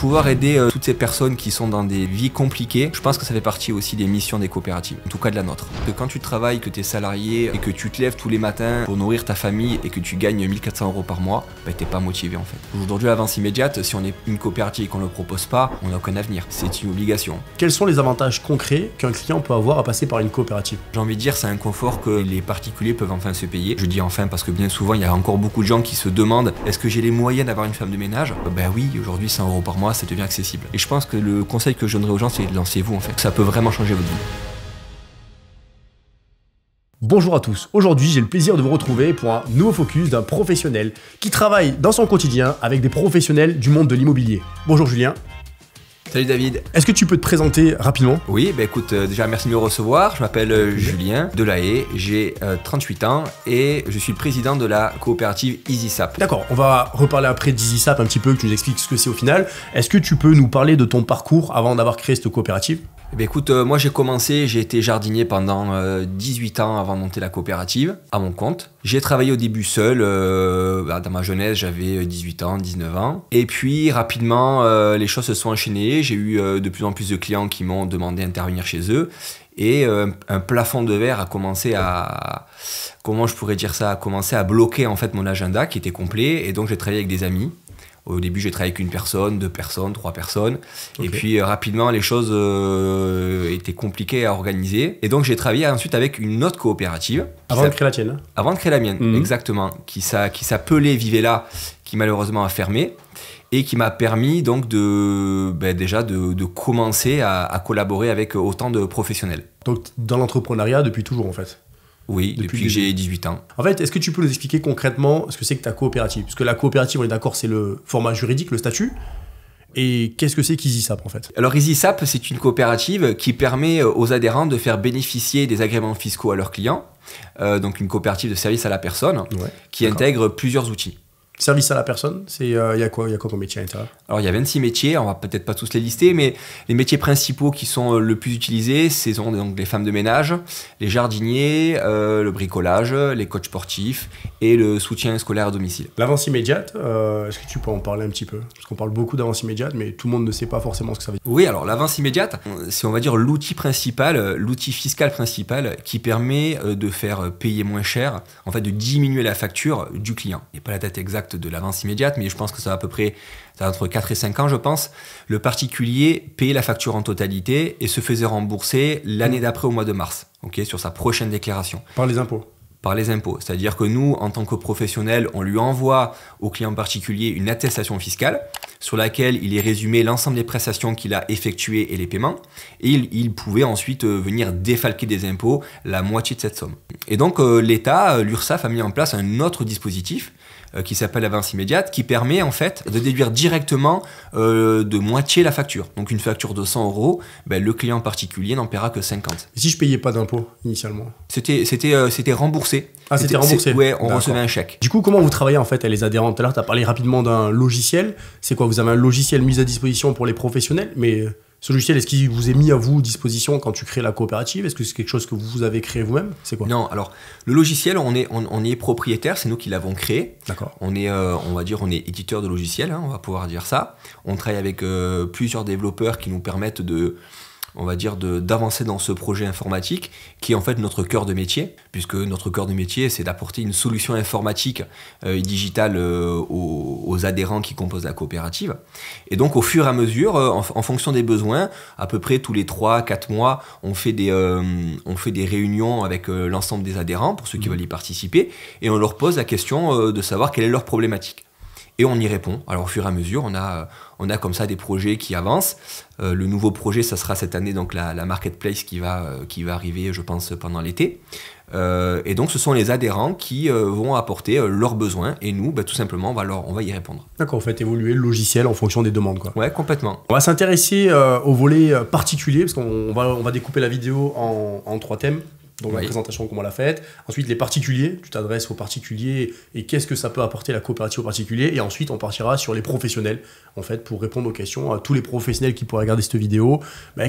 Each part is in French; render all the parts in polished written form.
pouvoir aider toutes ces personnes qui sont dans des vies compliquées, je pense que ça fait partie aussi des missions des coopératives, en tout cas de la nôtre. Que quand tu travailles, que tu es salarié et que tu te lèves tous les matins pour nourrir ta famille et que tu gagnes 1400 € par mois, bah, t'es pas motivé en fait. Aujourd'hui, l'avance immédiate, si on est une coopérative et qu'on ne le propose pas, on n'a aucun avenir. C'est une obligation. Quels sont les avantages concrets qu'un client peut avoir à passer par une coopérative? J'ai envie de dire, c'est un confort que les particuliers peuvent enfin se payer. Je dis enfin parce que bien souvent, il y a encore beaucoup de gens qui se demandent est-ce que j'ai les moyens d'avoir une femme de ménage? Ben oui, aujourd'hui, 100 € par mois, ça devient accessible. Et je pense que le conseil que je donnerais aux gens, c'est lancez-vous en fait. Ça peut vraiment changer votre vie. Bonjour à tous, aujourd'hui j'ai le plaisir de vous retrouver pour un nouveau focus d'un professionnel qui travaille dans son quotidien avec des professionnels du monde de l'immobilier. Bonjour Julien. Salut David. Est-ce que tu peux te présenter rapidement? Oui, bah écoute, déjà merci de me recevoir. Je m'appelle Julien Delahaye, j'ai 38 ans et je suis le président de la coopérative EasySap. D'accord, on va reparler après d'EasySap un petit peu, que tu nous expliques ce que c'est au final. Est-ce que tu peux nous parler de ton parcours avant d'avoir créé cette coopérative? Eh bien, écoute, moi j'ai été jardinier pendant 18 ans avant de monter la coopérative, à mon compte. J'ai travaillé au début seul, dans ma jeunesse j'avais 18 ans, 19 ans. Et puis rapidement les choses se sont enchaînées, j'ai eu de plus en plus de clients qui m'ont demandé d'intervenir chez eux. Et un plafond de verre a commencé à, comment je pourrais dire ça, a commencé à bloquer en fait mon agenda qui était complet. Et donc j'ai travaillé avec des amis. Au début, j'ai travaillé avec une personne, 2 personnes, 3 personnes. Okay. Et puis, rapidement, les choses étaient compliquées à organiser. Et donc, j'ai travaillé ensuite avec une autre coopérative. Avant de créer la tienne? Avant de créer la mienne, exactement. Qui s'appelait Vivella, qui malheureusement a fermé. Et qui m'a permis donc déjà de commencer à collaborer avec autant de professionnels. Donc, dans l'entrepreneuriat depuis toujours, en fait? Oui, depuis que j'ai 18 ans. En fait, est-ce que tu peux nous expliquer concrètement ce que c'est que ta coopérative? Parce que la coopérative, on est d'accord, c'est le format juridique, le statut. Et qu'est-ce que c'est qu'EasySap en fait? Alors EasySap, c'est une coopérative qui permet aux adhérents de faire bénéficier des agréments fiscaux à leurs clients. Donc une coopérative de service à la personne qui intègre plusieurs outils. Service à la personne, il y a quoi comme métier à l'intérieur? Alors il y a 26 métiers, on va peut-être pas tous les lister, mais les métiers principaux qui sont le plus utilisés, ce sont donc les femmes de ménage, les jardiniers, le bricolage, les coachs sportifs et le soutien scolaire à domicile. L'avance immédiate, est-ce que tu peux en parler un petit peu? Parce qu'on parle beaucoup d'avance immédiate, mais tout le monde ne sait pas forcément ce que ça veut dire. Oui, alors l'avance immédiate, c'est on va dire l'outil principal, l'outil fiscal principal qui permet de faire payer moins cher, en fait de diminuer la facture du client. Il n'y a pas la date exacte de l'avance immédiate, mais je pense que ça va à peu près entre 4 et 5 ans, je pense. Le particulier payait la facture en totalité et se faisait rembourser l'année d'après au mois de mars, sur sa prochaine déclaration. Par les impôts? Par les impôts. C'est-à-dire que nous, en tant que professionnels, on lui envoie au client particulier une attestation fiscale sur laquelle il est résumé l'ensemble des prestations qu'il a effectuées et les paiements. Et il pouvait ensuite venir défalquer des impôts la moitié de cette somme. Et donc l'État, l'URSSAF, a mis en place un autre dispositif qui s'appelle l'avance immédiate, qui permet en fait de déduire directement de moitié la facture. Donc une facture de 100 €, le client particulier n'en paiera que 50. Et si je payais pas d'impôt initialement? C'était remboursé. Ah, c'était remboursé? Ouais, on recevait un chèque. Du coup, comment vous travaillez en fait avec les adhérents? Tout à l'heure, tu as parlé rapidement d'un logiciel. C'est quoi? Vous avez un logiciel mis à disposition pour les professionnels, mais ce logiciel, est-ce qu'il vous est mis à vous disposition quand tu crées la coopérative? Est-ce que c'est quelque chose que vous avez créé vous-même? C'est quoi? Non, alors le logiciel, on est propriétaire, c'est nous qui l'avons créé. D'accord. On est éditeur de logiciel, on va pouvoir dire ça. On travaille avec plusieurs développeurs qui nous permettent d'avancer dans ce projet informatique qui est en fait notre cœur de métier, puisque notre cœur de métier c'est d'apporter une solution informatique et digitale aux adhérents qui composent la coopérative. Et donc au fur et à mesure, en fonction des besoins, à peu près tous les 3-4 mois, on fait des réunions avec l'ensemble des adhérents pour ceux qui veulent y participer et on leur pose la question de savoir quelle est leur problématique. Et on y répond. Alors au fur et à mesure, on a comme ça des projets qui avancent. Le nouveau projet, ça sera cette année donc la marketplace qui va arriver, je pense, pendant l'été. Et donc ce sont les adhérents qui vont apporter leurs besoins et nous, tout simplement, on va y répondre. D'accord, vous faites évoluer le logiciel en fonction des demandes, quoi. Ouais, complètement. On va s'intéresser au volet particulier parce qu'on va découper la vidéo en 3 thèmes. Donc la présentation, comment on l'a faite. Ensuite, les particuliers, tu t'adresses aux particuliers et qu'est-ce que ça peut apporter la coopérative aux particuliers. Et ensuite, on partira sur les professionnels, en fait, pour répondre aux questions à tous les professionnels qui pourraient regarder cette vidéo,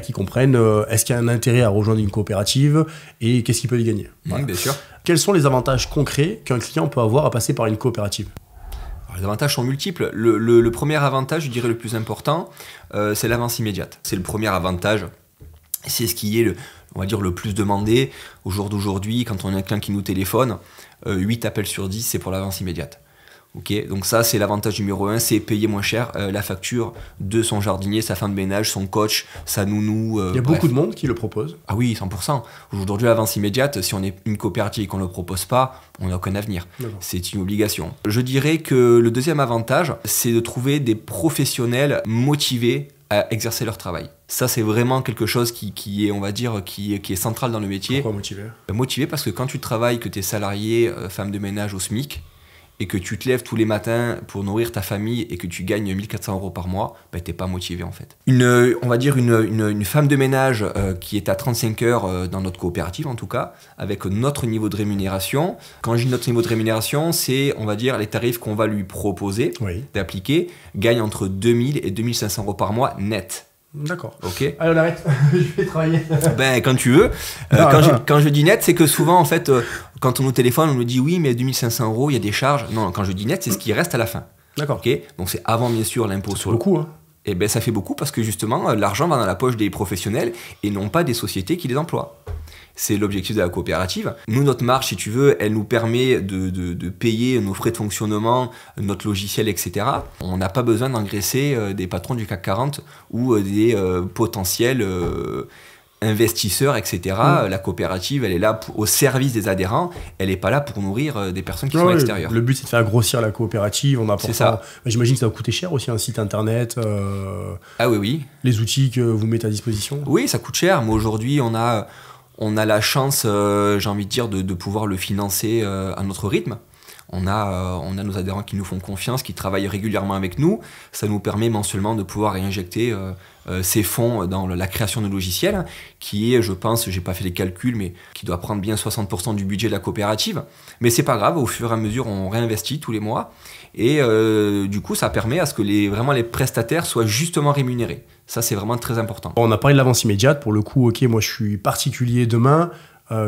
qui comprennent est-ce qu'il y a un intérêt à rejoindre une coopérative et qu'est-ce qu'ils peuvent y gagner. Voilà. Bien sûr. Quels sont les avantages concrets qu'un client peut avoir à passer par une coopérative? Alors, les avantages sont multiples. Le premier avantage, je dirais le plus important, c'est l'avance immédiate. C'est le premier avantage. C'est ce qui est, on va dire, le plus demandé. Au jour d'aujourd'hui, quand on a quelqu'un qui nous téléphone, 8 appels sur 10, c'est pour l'avance immédiate. Okay, donc ça, c'est l'avantage numéro 1, c'est payer moins cher la facture de son jardinier, sa femme de ménage, son coach, sa nounou. Il y a beaucoup de monde qui le propose. Ah oui, 100%. Aujourd'hui, l'avance immédiate, si on est une coopérative et qu'on ne le propose pas, on n'a aucun avenir. C'est une obligation. Je dirais que le deuxième avantage, c'est de trouver des professionnels motivés à exercer leur travail. Ça, c'est vraiment quelque chose qui est, on va dire, qui est central dans le métier. Pourquoi motivé ? Motivé parce que quand tu travailles, que tu es salarié, femme de ménage au SMIC, et que tu te lèves tous les matins pour nourrir ta famille et que tu gagnes 1 400 € par mois, ben t'es pas motivé en fait. On va dire une femme de ménage qui est à 35 heures dans notre coopérative en tout cas, avec notre niveau de rémunération. Quand je dis notre niveau de rémunération, c'est on va dire les tarifs qu'on va lui proposer d'appliquer, gagne entre 2000 et 2500 € par mois net. D'accord. Ok. Allez, on arrête. Je vais travailler. Ben, quand tu veux. Quand je dis net, c'est que souvent, en fait, quand on nous téléphone, on nous dit oui, mais 2500 €, il y a des charges. Non, quand je dis net, c'est ce qui reste à la fin. D'accord. Ok. Donc, c'est avant, bien sûr, l'impôt sur le. Beaucoup, hein. Et ben, ça fait beaucoup parce que justement, l'argent va dans la poche des professionnels et non pas des sociétés qui les emploient. C'est l'objectif de la coopérative. Nous, notre marge, si tu veux, elle nous permet de payer nos frais de fonctionnement, notre logiciel, etc. On n'a pas besoin d'engraisser des patrons du CAC 40 ou des potentiels investisseurs, etc. La coopérative, elle est là au service des adhérents. Elle n'est pas là pour nourrir des personnes qui sont à l'extérieur. Le but, c'est de faire grossir la coopérative. C'est ça. J'imagine que ça va coûter cher aussi, un site internet. Ah oui. Les outils que vous mettez à disposition. Oui, ça coûte cher. Mais aujourd'hui, on a la chance, j'ai envie de dire, de pouvoir le financer à notre rythme. On a nos adhérents qui nous font confiance, qui travaillent régulièrement avec nous. Ça nous permet mensuellement de pouvoir réinjecter ces fonds dans la création de logiciels, qui est, je pense, j'ai pas fait les calculs, mais qui doit prendre bien 60% du budget de la coopérative. Mais c'est pas grave, au fur et à mesure, on réinvestit tous les mois. Et du coup, ça permet à ce que vraiment les prestataires soient justement rémunérés. Ça, c'est vraiment très important. On a parlé de l'avance immédiate. Pour le coup, ok, moi je suis particulier demain.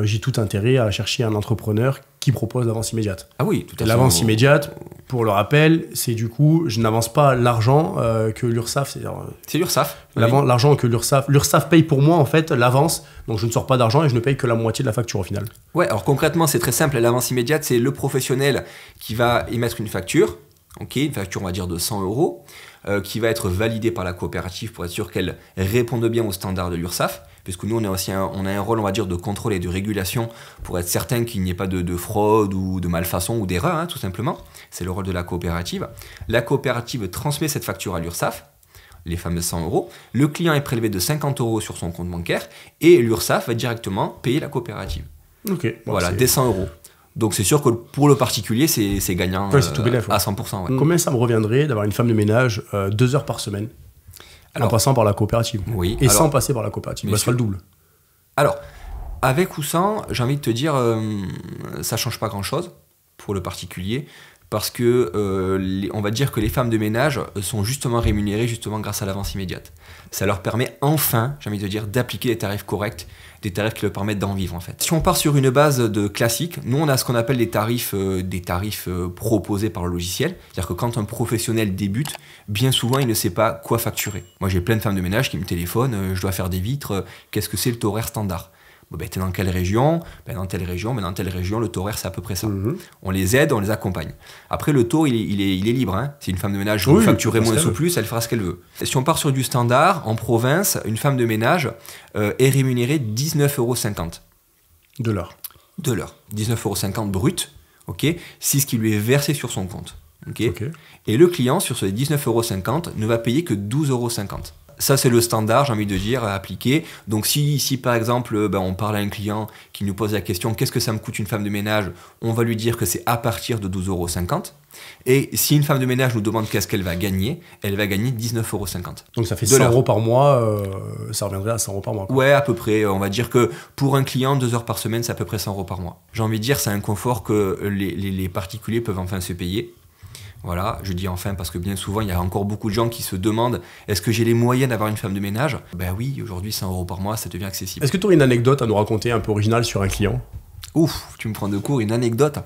J'ai tout intérêt à chercher un entrepreneur qui propose l'avance immédiate. Ah oui, tout à fait. L'avance immédiate, pour le rappel, c'est du coup, je n'avance pas l'argent que l'URSSAF... C'est l'URSSAF. L'argent que l'URSSAF paye pour moi, en fait, l'avance. Donc je ne sors pas d'argent et je ne paye que la moitié de la facture au final. Ouais, alors concrètement, c'est très simple. L'avance immédiate, c'est le professionnel qui va émettre une facture. Ok, une facture, on va dire, de 100 €, qui va être validée par la coopérative pour être sûr qu'elle réponde bien aux standards de l'URSSAF, puisque nous, on a un rôle, on va dire, de contrôle et de régulation pour être certain qu'il n'y ait pas de fraude ou de malfaçon ou d'erreur, hein, tout simplement. C'est le rôle de la coopérative. La coopérative transmet cette facture à l'URSSAF, les fameux 100 €. Le client est prélevé de 50 € sur son compte bancaire et l'URSSAF va directement payer la coopérative. Ok. Bon, voilà, des 100 €. Donc c'est sûr que pour le particulier, c'est gagnant c'est tout bénef, à 100%. Ouais. Combien ça me reviendrait d'avoir une femme de ménage 2 heures par semaine en passant par la coopérative sans passer par la coopérative? Ce sera le double. Alors, avec ou sans, j'ai envie de te dire, ça ne change pas grand-chose pour le particulier. Parce que on va dire que les femmes de ménage sont justement rémunérées justement grâce à l'avance immédiate. Ça leur permet enfin, j'ai envie de dire, d'appliquer des tarifs corrects, des tarifs qui leur permettent d'en vivre en fait. Si on part sur une base de classique, nous on a ce qu'on appelle des tarifs proposés par le logiciel. C'est-à-dire que quand un professionnel débute, bien souvent il ne sait pas quoi facturer. Moi j'ai plein de femmes de ménage qui me téléphonent, je dois faire des vitres, qu'est-ce que c'est le taux horaire standard ? Bon, ben, t'es dans quelle région? Dans telle région, mais dans telle région, le taux horaire, c'est à peu près ça. On les aide, on les accompagne. Après, le taux, il est libre. Hein. Si une femme de ménage veut facturer moins ou plus, elle fera ce qu'elle veut. Et si on part sur du standard, en province, une femme de ménage est rémunérée 19,50 €. De l'heure. 19,50 € brut, okay, c'est ce qui lui est versé sur son compte. Okay. Et le client, sur ces 19,50 €, ne va payer que 12,50 €. Ça, c'est le standard, j'ai envie de dire, à appliquer. Donc, si par exemple, on parle à un client qui nous pose la question « Qu'est-ce que ça me coûte une femme de ménage ?» On va lui dire que c'est à partir de 12,50 €. Et si une femme de ménage nous demande qu'est-ce qu'elle va gagner, elle va gagner 19,50 €. Donc, ça fait 100 € par mois, ça reviendrait à 100 € par mois. Quoi. Ouais, à peu près. On va dire que pour un client, 2 heures par semaine, c'est à peu près 100 € par mois. J'ai envie de dire, c'est un confort que les particuliers peuvent enfin se payer. Voilà, je dis enfin parce que bien souvent, il y a encore beaucoup de gens qui se demandent est-ce que j'ai les moyens d'avoir une femme de ménage? Ben oui, aujourd'hui, 100 € par mois, ça devient accessible. Est-ce que tu aurais une anecdote à nous raconter un peu originale sur un client? Ouf, tu me prends de court, une anecdote.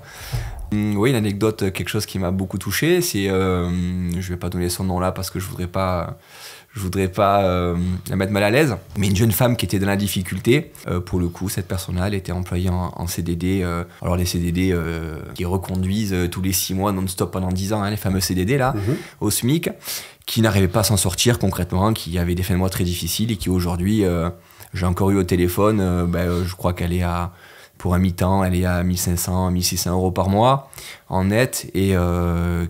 Oui, une anecdote, quelque chose qui m'a beaucoup touché, c'est, je vais pas donner son nom là parce que je voudrais pas la mettre mal à l'aise, mais une jeune femme qui était dans la difficulté, pour le coup, cette personne-là, elle était employée en CDD, alors les CDD qui reconduisent tous les 6 mois non-stop pendant 10 ans, hein, les fameux CDD là, au SMIC, qui n'arrivaient pas à s'en sortir concrètement, qui avaient des fins de mois très difficiles et qui aujourd'hui, j'ai encore eu au téléphone, je crois qu'elle est pour un mi-temps, elle est à 1500, 1600 euros par mois en net et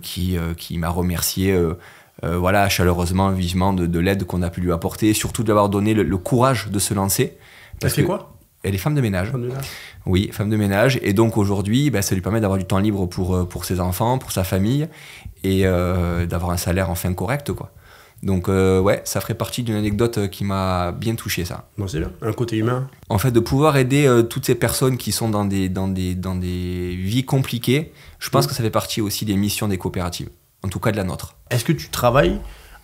qui m'a remercié chaleureusement, vivement de l'aide qu'on a pu lui apporter, surtout d'avoir donné le courage de se lancer. Elle fait quoi ? Elle est femme de ménage. Femme de ménage. Oui, femme de ménage. Et donc aujourd'hui, ça lui permet d'avoir du temps libre pour ses enfants, pour sa famille et d'avoir un salaire enfin correct, quoi. Donc ça ferait partie d'une anecdote qui m'a bien touché, ça. Bon, c'est bien, un côté humain. En fait, de pouvoir aider toutes ces personnes qui sont dans des vies compliquées, je pense que ça fait partie aussi des missions des coopératives, en tout cas de la nôtre. Est-ce que tu travailles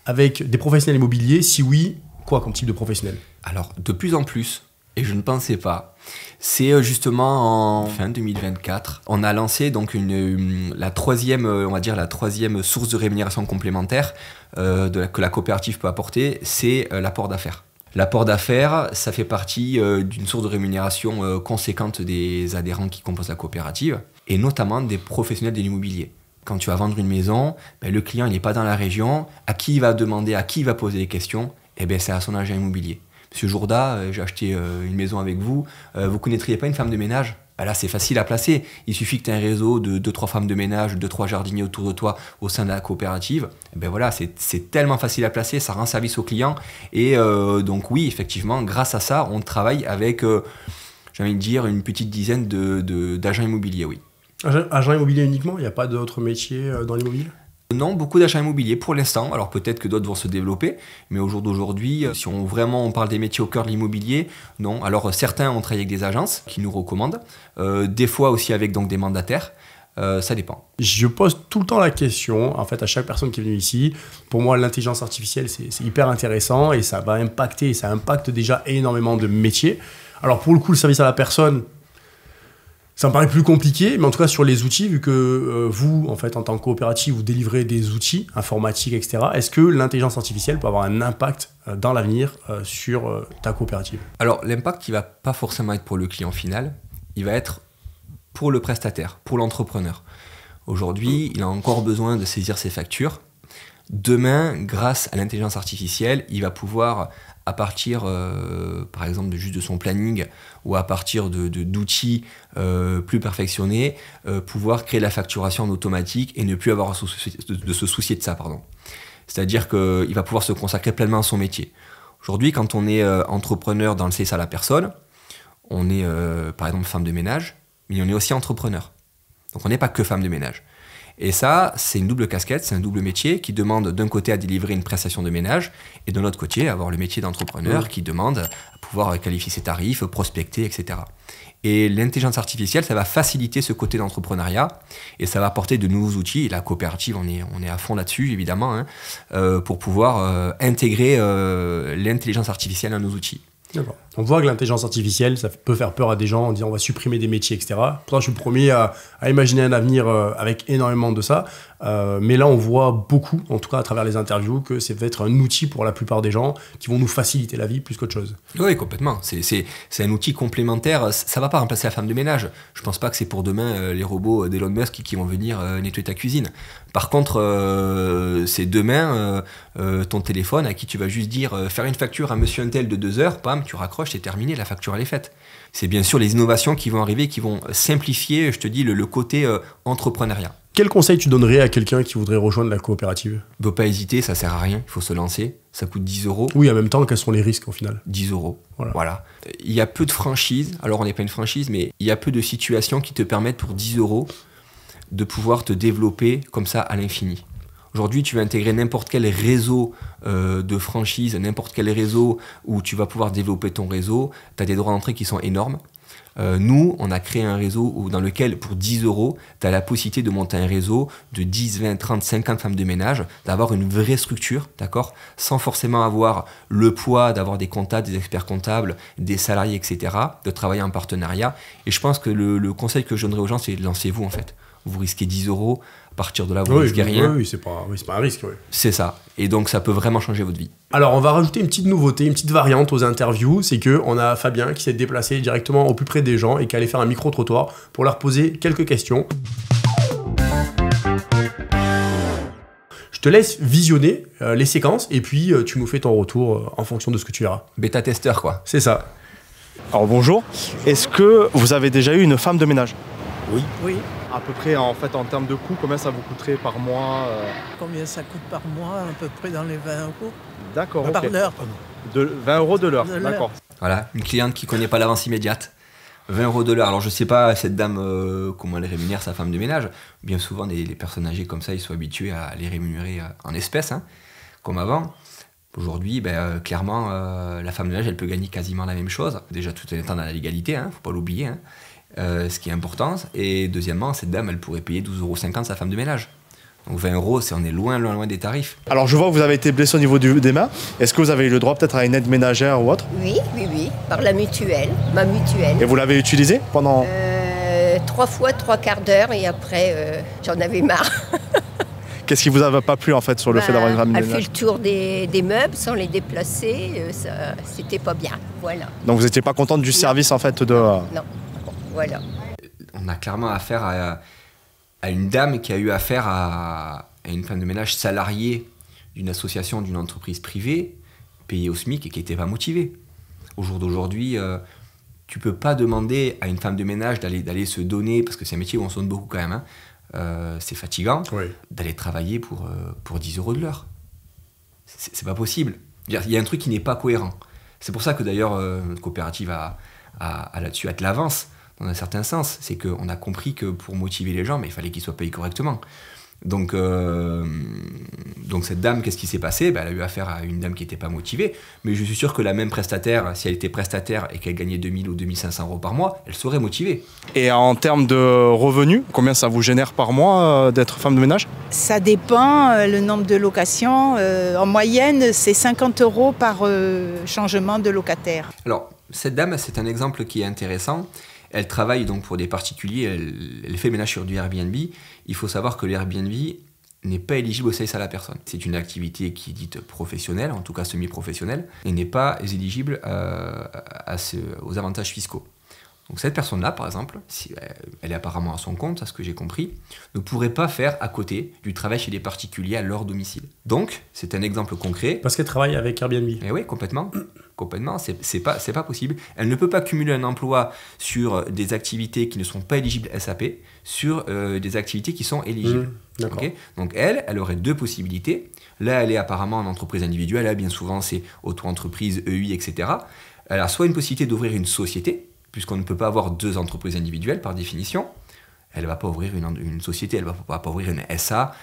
avec des professionnels immobiliers? Si oui, quoi comme type de professionnel? Alors, de plus en plus, et je ne pensais pas, c'est justement en fin 2024, on a lancé donc la troisième source de rémunération complémentaire que la coopérative peut apporter, c'est l'apport d'affaires. L'apport d'affaires, ça fait partie d'une source de rémunération conséquente des adhérents qui composent la coopérative, et notamment des professionnels de l'immobilier. Quand tu vas vendre une maison, le client il n'est pas dans la région, à qui il va demander, à qui il va poser des questions, c'est à son agent immobilier. Monsieur Jourda, j'ai acheté une maison avec vous, vous connaîtriez pas une femme de ménage? Là, c'est facile à placer. Il suffit que tu aies un réseau de 2-3 femmes de ménage, 2-3 jardiniers autour de toi au sein de la coopérative. C'est tellement facile à placer, ça rend service au client. Et donc oui, effectivement, grâce à ça, on travaille avec, j'ai envie de dire, une petite dizaine d'agents immobiliers, oui. Agent immobilier uniquement? Il n'y a pas d'autres métiers dans l'immobilier? Non, beaucoup d'achats immobiliers pour l'instant. Alors peut-être que d'autres vont se développer, mais au jour d'aujourd'hui, si on parle des métiers au cœur de l'immobilier, non. Alors certains ont travaillé avec des agences qui nous recommandent, des fois aussi avec donc des mandataires. Ça dépend. Je pose tout le temps la question, en fait, à chaque personne qui est venue ici. Pour moi, l'intelligence artificielle, c'est hyper intéressant et ça va impacter, ça impacte déjà énormément de métiers. Alors pour le coup, le service à la personne, ça me paraît plus compliqué, mais en tout cas sur les outils, vu que vous, en fait, en tant que coopérative, vous délivrez des outils informatiques, etc., est-ce que l'intelligence artificielle peut avoir un impact dans l'avenir sur ta coopérative? Alors, l'impact, il ne va pas forcément être pour le client final, il va être pour le prestataire, pour l'entrepreneur. Aujourd'hui, il a encore besoin de saisir ses factures. Demain, grâce à l'intelligence artificielle, il va pouvoir, à partir, par exemple, juste de son planning ou à partir d'outils plus perfectionnés, pouvoir créer la facturation en automatique et ne plus avoir de se soucier de ça. C'est-à-dire qu'il va pouvoir se consacrer pleinement à son métier. Aujourd'hui, quand on est entrepreneur dans le service à la personne, on est, par exemple, femme de ménage, mais on est aussi entrepreneur. Donc on n'est pas que femme de ménage. Et ça, c'est une double casquette, c'est un double métier qui demande d'un côté à délivrer une prestation de ménage et de l'autre côté à avoir le métier d'entrepreneur qui demande à pouvoir qualifier ses tarifs, prospecter, etc. Et l'intelligence artificielle, ça va faciliter ce côté d'entrepreneuriat et ça va apporter de nouveaux outils. Et la coopérative, on est à fond là-dessus, évidemment, pour pouvoir intégrer l'intelligence artificielle dans nos outils. D'accord. On voit que l'intelligence artificielle, ça peut faire peur à des gens en disant on va supprimer des métiers, etc. Pourtant, je suis le premier à imaginer un avenir avec énormément de ça. Mais là, on voit beaucoup, en tout cas à travers les interviews, que c'est peut-être un outil pour la plupart des gens qui vont nous faciliter la vie plus qu'autre chose. Oui, complètement. C'est un outil complémentaire. Ça ne va pas remplacer la femme de ménage. Je ne pense pas que c'est pour demain les robots d'Elon Musk qui vont venir nettoyer ta cuisine. Par contre, c'est demain ton téléphone à qui tu vas juste dire faire une facture à monsieur un tel de 2 heures, pam, tu raccroches, c'est terminé, la facture elle est faite. C'est bien sûr les innovations qui vont arriver, qui vont simplifier, je te dis, le côté entrepreneuriat. Quel conseil tu donnerais à quelqu'un qui voudrait rejoindre la coopérative? Il ne faut pas hésiter, ça sert à rien, il faut se lancer. Ça coûte 10 €. Oui, en même temps, quels sont les risques au final? 10 €. Voilà. Il y a peu de franchises, alors on n'est pas une franchise, mais il y a peu de situations qui te permettent pour 10 € de pouvoir te développer comme ça à l'infini. Aujourd'hui, tu vas intégrer n'importe quel réseau de franchise, n'importe quel réseau où tu vas pouvoir développer ton réseau. Tu as des droits d'entrée qui sont énormes. Nous, on a créé un réseau dans lequel, pour 10 €, tu as la possibilité de monter un réseau de 10, 20, 30, 50 femmes de ménage, d'avoir une vraie structure, d'accord, sans forcément avoir le poids d'avoir des comptables, des experts comptables, des salariés, etc., de travailler en partenariat. Et je pense que le conseil que je donnerais aux gens, c'est lancez-vous en fait. Vous risquez 10 €, à partir de là, vous risquez rien. Oui, c'est pas un risque. Oui. C'est ça. Et donc, ça peut vraiment changer votre vie. Alors, on va rajouter une petite nouveauté, une petite variante aux interviews. C'est qu'on a Fabien qui s'est déplacé directement au plus près des gens et qui allait faire un micro-trottoir pour leur poser quelques questions. Je te laisse visionner les séquences et puis tu nous fais ton retour en fonction de ce que tu verras. Bêta-testeur, quoi. C'est ça. Alors bonjour, est-ce que vous avez déjà eu une femme de ménage? Oui. Oui. À peu près en termes de coût, combien ça vous coûterait par mois? Combien ça coûte par mois? À peu près dans les 20 €. D'accord, Par ok. l'heure, pardon. De 20 € de l'heure, De l'heure. d'accord. Voilà, une cliente qui ne connaît pas l'avance immédiate. 20 € de l'heure. Alors, je ne sais pas, cette dame, comment elle rémunère sa femme de ménage. Bien souvent, les personnes âgées comme ça, ils sont habitués à les rémunérer en espèces, hein, comme avant. Aujourd'hui, clairement, la femme de ménage, elle peut gagner quasiment la même chose. Déjà, tout en étant dans la légalité, il ne faut pas l'oublier, hein, ce qui est important. Et deuxièmement, cette dame, elle pourrait payer 12,50 € sa femme de ménage. Donc 20 €, on est loin des tarifs. Alors je vois que vous avez été blessé au niveau des mains. Est-ce que vous avez eu le droit peut-être à une aide ménagère ou autre? Oui, par la mutuelle, ma mutuelle. Et vous l'avez utilisée pendant... 3 fois, 3 quarts d'heure et après, j'en avais marre. Qu'est-ce qui vous avait pas plu en fait sur le fait d'avoir une femme de Elle fait ménage? le tour des meubles sans les déplacer, c'était pas bien, voilà. Donc vous n'étiez pas contente du service en fait de... Non, voilà. On a clairement affaire à une dame qui a eu affaire à une femme de ménage salariée d'une association, d'une entreprise privée, payée au SMIC et qui n'était pas motivée. Au jour d'aujourd'hui, tu ne peux pas demander à une femme de ménage d'aller se donner, parce que c'est un métier où on se donne beaucoup quand même, hein, c'est fatigant, Oui. d'aller travailler pour 10 € de l'heure. C'est pas possible. Il y a un truc qui n'est pas cohérent. C'est pour ça que d'ailleurs notre coopérative a là-dessus de l'avance, dans un certain sens. C'est qu'on a compris que pour motiver les gens, il fallait qu'ils soient payés correctement. Donc cette dame, qu'est-ce qui s'est passé? Elle a eu affaire à une dame qui n'était pas motivée, mais je suis sûr que la même prestataire, si elle était prestataire et qu'elle gagnait 2000 ou 2500 € par mois, elle serait motivée. Et en termes de revenus, combien ça vous génère par mois d'être femme de ménage? Ça dépend, le nombre de locations. En moyenne, c'est 50 € par changement de locataire. Alors, cette dame, c'est un exemple qui est intéressant. Elle travaille donc pour des particuliers, elle fait ménage sur du Airbnb. Il faut savoir que l'Airbnb n'est pas éligible au service à la personne. C'est une activité qui est dite professionnelle, en tout cas semi-professionnelle, et n'est pas éligible aux avantages fiscaux. Donc cette personne-là, par exemple, si elle est apparemment à son compte, à ce que j'ai compris, ne pourrait pas faire à côté du travail chez des particuliers à leur domicile. Donc, c'est un exemple concret. Parce qu'elle travaille avec Airbnb. Et oui, complètement. Complètement, c'est pas possible. Elle ne peut pas cumuler un emploi sur des activités qui ne sont pas éligibles SAP, sur des activités qui sont éligibles. D'accord. Okay. Donc elle aurait deux possibilités. Là, elle est apparemment en entreprise individuelle. Là, bien souvent, c'est auto-entreprise, EI, etc. Elle a soit une possibilité d'ouvrir une société, puisqu'on ne peut pas avoir deux entreprises individuelles par définition. Elle ne va pas ouvrir une société, elle ne va pas ouvrir une SA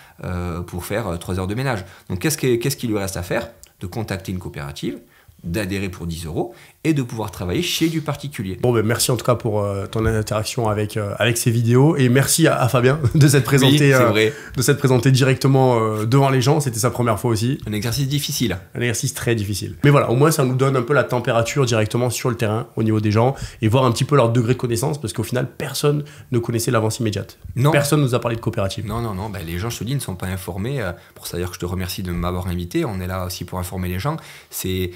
pour faire 3 heures de ménage. Donc qu'est-ce qu'il lui reste à faire? De contacter une coopérative, d'adhérer pour 10 € et de pouvoir travailler chez du particulier. Bon, merci en tout cas pour ton interaction avec ces vidéos et merci à Fabien de s'être présenté, directement devant les gens. C'était sa première fois aussi. Un exercice difficile. Un exercice très difficile. Mais voilà, au moins ça nous donne un peu la température directement sur le terrain au niveau des gens et voir un petit peu leur degré de connaissance parce qu'au final personne ne connaissait l'avance immédiate. Non. Personne nous a parlé de coopérative. Non, les gens, je te dis, ne sont pas informés. Pour ça, d'ailleurs, je te remercie de m'avoir invité. On est là aussi pour informer les gens. C'est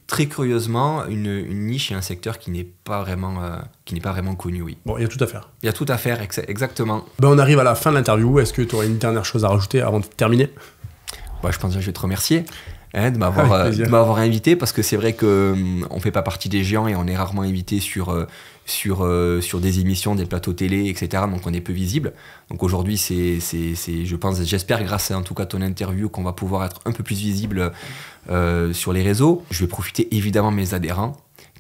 très curieusement une niche et un secteur qui n'est pas vraiment connu, oui. Bon, il y a tout à faire. Il y a tout à faire, exactement. On arrive à la fin de l'interview. Est-ce que tu aurais une dernière chose à rajouter avant de terminer? Je pense que je vais te remercier de m'avoir invité parce que c'est vrai qu'on ne fait pas partie des géants et on est rarement invité sur des émissions, des plateaux télé, etc. Donc on est peu visible. Donc aujourd'hui, j'espère grâce à en tout cas ton interview qu'on va pouvoir être un peu plus visible sur les réseaux. Je vais profiter évidemment de mes adhérents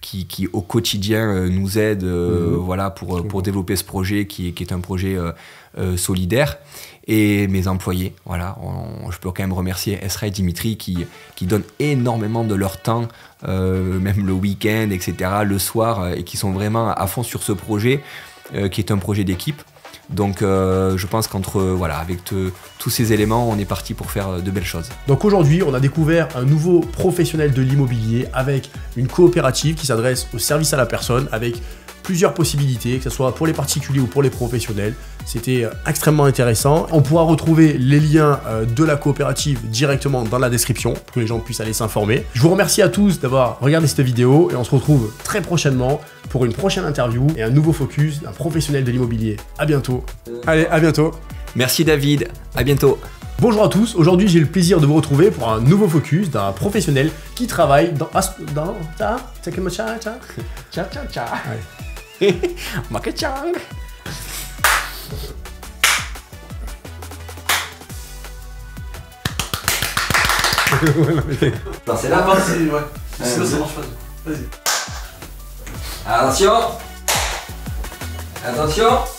qui au quotidien nous aident voilà, pour développer ce projet qui est un projet solidaire. Et mes employés, voilà, je peux quand même remercier Esra et Dimitri qui donnent énormément de leur temps, même le week-end, etc., le soir, et qui sont vraiment à fond sur ce projet, qui est un projet d'équipe. Donc je pense avec tous ces éléments, on est parti pour faire de belles choses. Donc aujourd'hui, on a découvert un nouveau professionnel de l'immobilier avec une coopérative qui s'adresse au service à la personne, avec plusieurs possibilités, que ce soit pour les particuliers ou pour les professionnels. C'était extrêmement intéressant. On pourra retrouver les liens de la coopérative directement dans la description pour que les gens puissent aller s'informer. Je vous remercie à tous d'avoir regardé cette vidéo et on se retrouve très prochainement pour une prochaine interview et un nouveau focus d'un professionnel de l'immobilier. À bientôt. Allez, à bientôt. Merci David, à bientôt. Bonjour à tous, aujourd'hui j'ai le plaisir de vous retrouver pour un nouveau focus d'un professionnel qui travaille dans... Makachang. C'est là, sinon ça marche pas. Vas-y. Attention.